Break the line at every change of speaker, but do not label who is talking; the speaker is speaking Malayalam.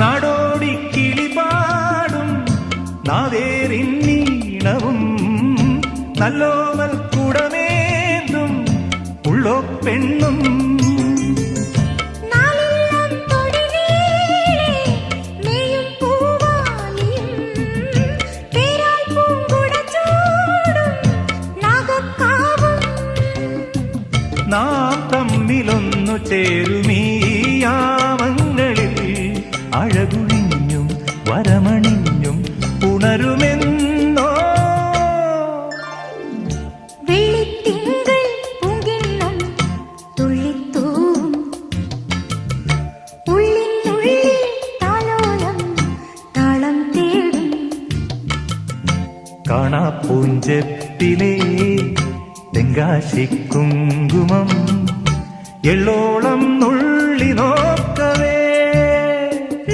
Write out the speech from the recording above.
നാടോടി കിളിപാടും നാവേറിന്നീണവും നല്ലോമൽ കുടമേന്തും ഉള്ളോ പെണ്ണും നാം തമ്മിലൊന്നു ചേരുമീയാമങ്ങളിൽ അഴകുഴിഞ്ഞും വരമണിഞ്ഞും ഉണരുമെന്നോ
വെള്ളിത്തിങ്കൾ പൂങ്കിണ്ണം തുള്ളിത്തൂവും ഉള്ളിനുള്ളിൽ താലോലം താളം തേടും
കാണാപ്പൂഞ്ചെപ്പിലേ തെങ്കാശിക്കുങ്കുമം എള്ളോളം